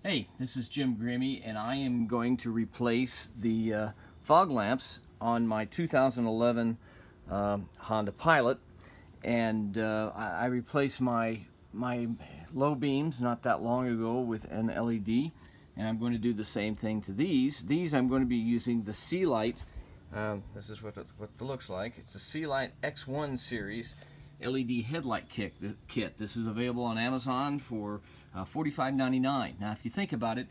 Hey, this is Jim Grimmy, and I am going to replace the fog lamps on my 2011 Honda Pilot. And I replaced my low beams not that long ago with an LED, and I'm going to do the same thing to these. These I'm going to be using the SeaLight. This is what it looks like. It's the SeaLight X1 series LED headlight kit. This is available on Amazon for $45.99. Now, if you think about it,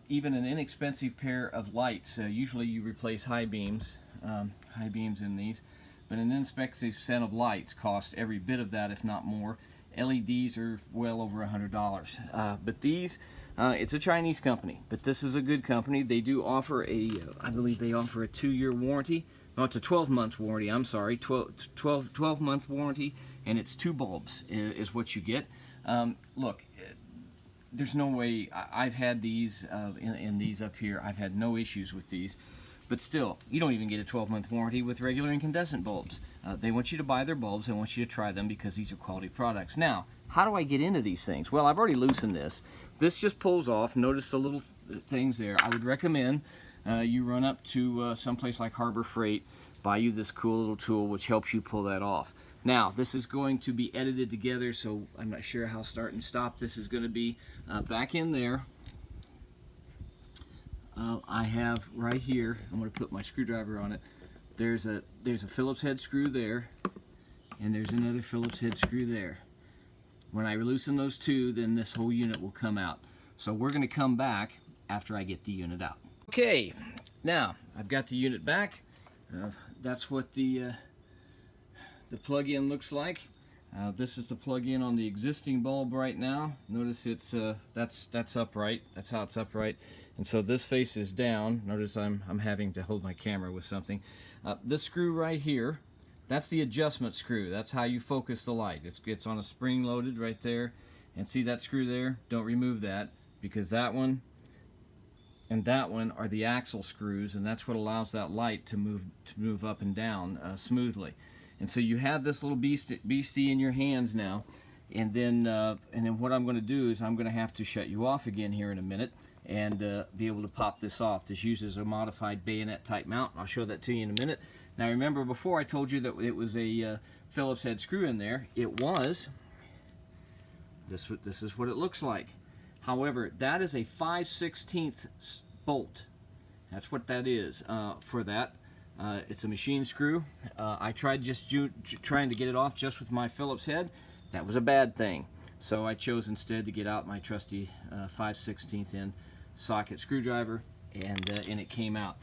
even an inexpensive pair of lights, usually you replace high beams in these, but an inexpensive set of lights cost every bit of that, if not more. LEDs are well over $100. But these, it's a Chinese company, but this is a good company. They do offer I believe they offer a 2-year warranty. No, it's a 12-month warranty, I'm sorry, 12-month warranty, and it's 2 bulbs is what you get. Look, there's no way, I've had these, in these up here, I've had no issues with these, but still, you don't even get a 12-month warranty with regular incandescent bulbs. They want you to buy their bulbs, they want you to try them because these are quality products. Now, how do I get into these things? Well, I've already loosened this. This just pulls off. Notice the little things there. I would recommend you run up to someplace like Harbor Freight, buy you this cool little tool which helps you pull that off. Now, this is going to be edited together, so I'm not sure how start and stop this is going to be. Back in there, I have right here, I'm going to put my screwdriver on it. There's a Phillips head screw there, and there's another Phillips head screw there. When I loosen those two, then this whole unit will come out. So we're going to come back after I get the unit out. Okay, now I've got the unit back. That's what the plug-in looks like. This is the plug-in on the existing bulb right now. Notice it's that's upright. That's how it's upright. And so this face is down. Notice I'm having to hold my camera with something. This screw right here, that's the adjustment screw. That's how you focus the light. It's on a spring loaded right there. And see that screw there? Don't remove that, because that one and that one are the axle screws, and that's what allows that light to move up and down smoothly. And so you have this little beastie in your hands now, and then what I'm going to do is I'm going to have to shut you off again here in a minute and be able to pop this off. This uses a modified bayonet type mount. I'll show that to you in a minute. Now remember, before I told you that it was a Phillips head screw in there. It was. This is what it looks like. However, that is a 5/16 bolt. That's what that is for that. It's a machine screw. I tried trying to get it off just with my Phillips head. That was a bad thing. So I chose instead to get out my trusty 5/16 in socket screwdriver, and it came out.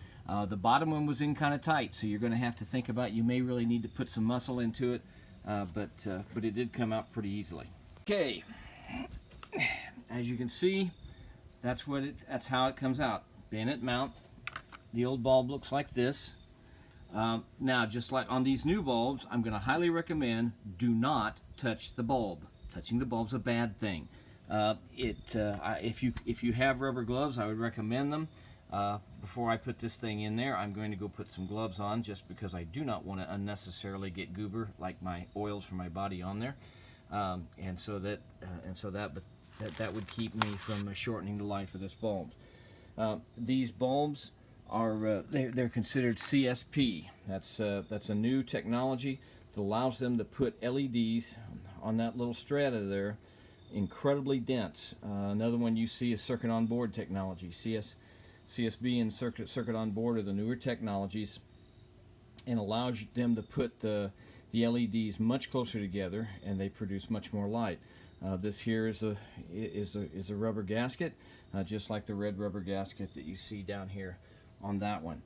The bottom one was in kind of tight, so you're going to have to think about, you may really need to put some muscle into it, but it did come out pretty easily. Okay, as you can see, that's how it comes out. Bayonet mount. The old bulb looks like this. Now, just like on these new bulbs, I'm going to highly recommend do not touch the bulb. Touching the bulb's a bad thing. If you have rubber gloves, I would recommend them. Before I put this thing in there, I'm going to go put some gloves on, just because I do not want to unnecessarily get goober, like my oils for my body, on there, and so that would keep me from shortening the life of this bulb. These bulbs are they're considered CSP. That's a new technology that allows them to put LEDs on that little strata there, incredibly dense. Another one you see is circuit on board technology. CSB and circuit on board are the newer technologies, and allows them to put the LEDs much closer together, and they produce much more light. This here is a rubber gasket, just like the red rubber gasket that you see down here on that one.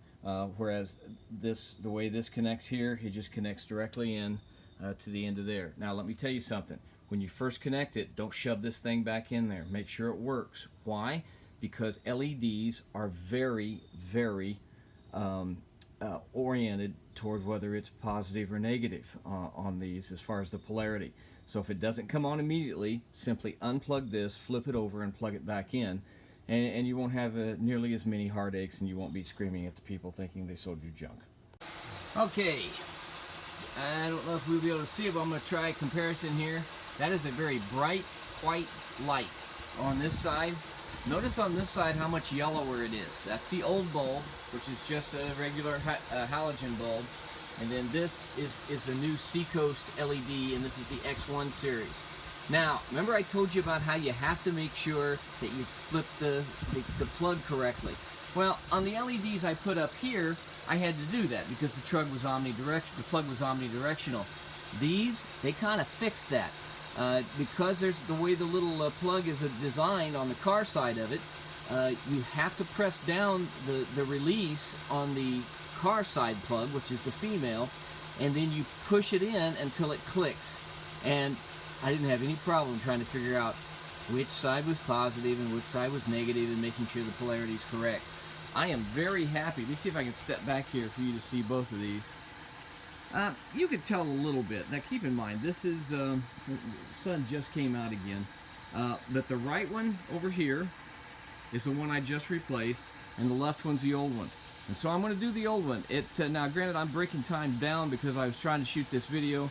Whereas the way this connects here, it just connects directly in to the end of there. Now let me tell you something. When you first connect it, don't shove this thing back in there. Make sure it works. Why? Because LEDs are very, very oriented toward whether it's positive or negative on these as far as the polarity. So if it doesn't come on immediately, simply unplug this, flip it over, and plug it back in, and you won't have nearly as many heartaches, and you won't be screaming at the people thinking they sold you junk. Okay, I don't know if we'll be able to see it, but I'm going to try a comparison here. That is a very bright white light on this side, Notice on this side how much yellower it is. That's the old bulb, which is just a regular halogen bulb. And then this is the new Seacoast LED, and this is the X1 series. Now, remember I told you about how you have to make sure that you flip the plug correctly. Well, on the LEDs I put up here, I had to do that because the plug was omnidirectional. These, they kind of fix that. Because there's the way the little plug is designed on the car side of it, you have to press down the release on the car side plug, which is the female, and then you push it in until it clicks. And I didn't have any problem trying to figure out which side was positive and which side was negative and making sure the polarity is correct. I am very happy. Let me see if I can step back here for you to see both of these. You could tell a little bit. Now keep in mind, this is, the sun just came out again, but the right one over here is the one I just replaced, and the left one's the old one. And so I'm going to do the old one. Now granted, I'm breaking time down because I was trying to shoot this video.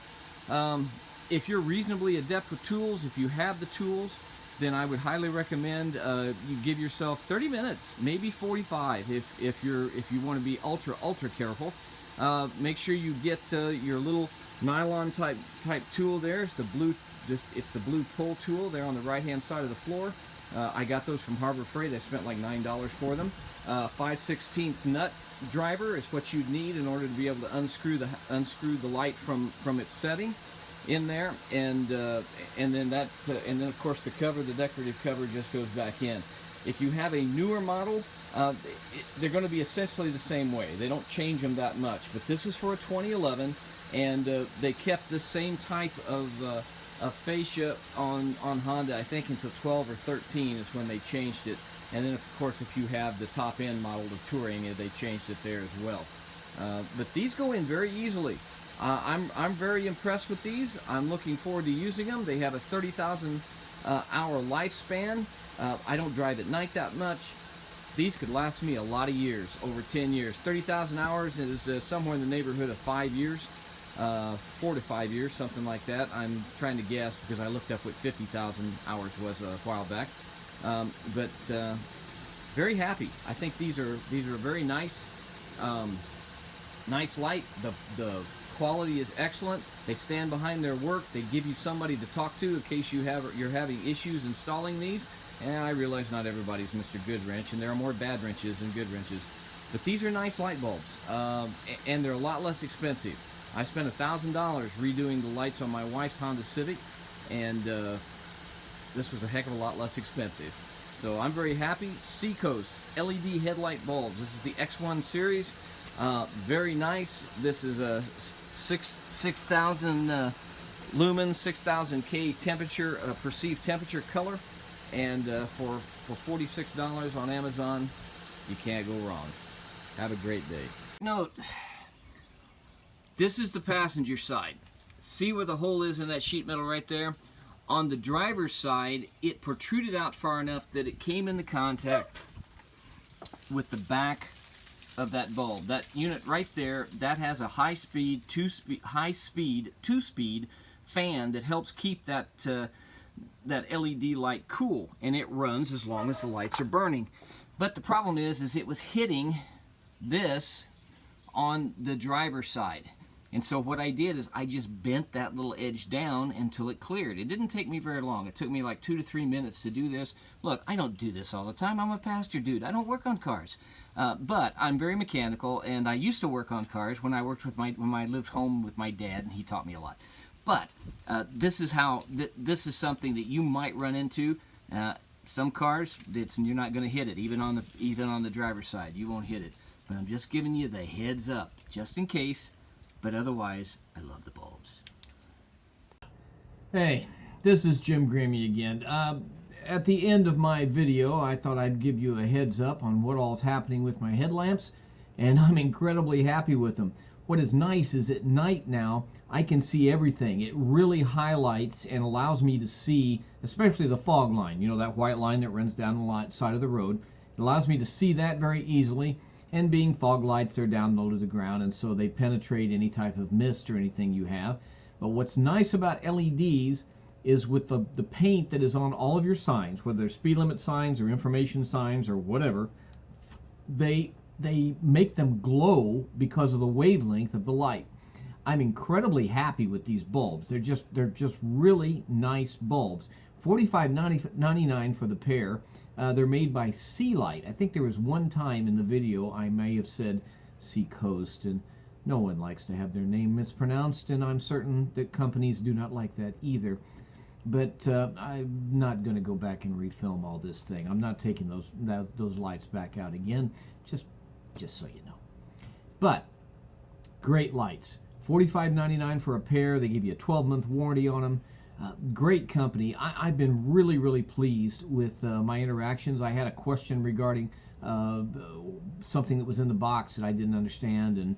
If you're reasonably adept with tools, if you have the tools, then I would highly recommend you give yourself 30 minutes, maybe 45 if you want to be ultra careful. Make sure you get your little nylon type tool there. It's the blue pull tool there on the right hand side of the floor. I got those from Harbor Freight. I spent like $9 for them. 5/16 nut driver is what you'd need in order to be able to unscrew the light from its setting in there, and then of course the decorative cover just goes back in. If you have a newer model, they're going to be essentially the same way. They don't change them that much. But this is for a 2011, and they kept the same type of fascia on Honda, I think, until 12 or 13 is when they changed it. And then, of course, if you have the top-end model, the Touring, they changed it there as well. But these go in very easily. I'm very impressed with these. I'm looking forward to using them. They have a 30,000 hour lifespan. I don't drive at night that much. These could last me a lot of years, over 10 years. 30,000 hours is somewhere in the neighborhood of 5 years, 4 to 5 years, something like that. I'm trying to guess because I looked up what 50,000 hours was a while back. But very happy. I think these are very nice, nice light. The quality is excellent. They stand behind their work. They give you somebody to talk to in case you're having issues installing these. And I realize not everybody's Mr. Goodwrench, and there are more bad wrenches than good wrenches. But these are nice light bulbs, and they're a lot less expensive. I spent $1,000 redoing the lights on my wife's Honda Civic, and this was a heck of a lot less expensive. So I'm very happy. Seacoast LED headlight bulbs. This is the X1 series. Very nice. This is a 6,000 lumens, 6,000 K temperature, perceived temperature color. And for $46 on Amazon, you can't go wrong. Have a great day. Note, this is the passenger side. See where the hole is in that sheet metal right there? On the driver's side, it protruded out far enough that it came into contact with the back of that bulb. That unit right there, that has a high-speed, two-speed fan that helps keep that LED light cool, and it runs as long as the lights are burning. But the problem is it was hitting this on the driver's side. And so what I did is I just bent that little edge down until it cleared. It didn't take me very long. It took me like 2 to 3 minutes to do this. Look, I don't do this all the time. I'm a pastor dude. I don't work on cars. But I'm very mechanical, and I used to work on cars when I lived home with my dad, and he taught me a lot. But this is something that you might run into. Some cars, you're not going to hit it, even on the driver's side. You won't hit it. But I'm just giving you the heads up, just in case. But otherwise, I love the bulbs. Hey, this is Jim Grammy again. At the end of my video, I thought I'd give you a heads up on what all's happening with my headlamps, and I'm incredibly happy with them. What is nice is at night now, I can see everything. It really highlights and allows me to see, especially the fog line, you know, that white line that runs down the side of the road. It allows me to see that very easily, and being fog lights, they're down low to the ground, and so they penetrate any type of mist or anything you have. But what's nice about LEDs is with the paint that is on all of your signs, whether they're speed limit signs or information signs or whatever. They make them glow because of the wavelength of the light. I'm incredibly happy with these bulbs. They're just really nice bulbs. $45.99 for the pair. They're made by SeaLight. I think there was one time in the video I may have said Seacoast, and no one likes to have their name mispronounced, and I'm certain that companies do not like that either. But I'm not going to go back and refilm all this thing. I'm not taking those lights back out again, just so you know. But great lights. $45.99 for a pair. They give you a 12-month warranty on them. Great company. I've been really, really pleased with my interactions. I had a question regarding something that was in the box that I didn't understand, and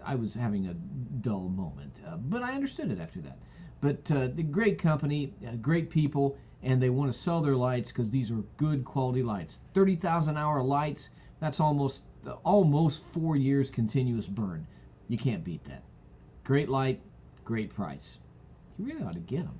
I was having a dull moment. But I understood it after that. But the great company, great people, and they want to sell their lights because these are good quality lights. 30,000 hour lights, that's almost 4 years continuous burn. You can't beat that. Great light, great price. You really ought to get them.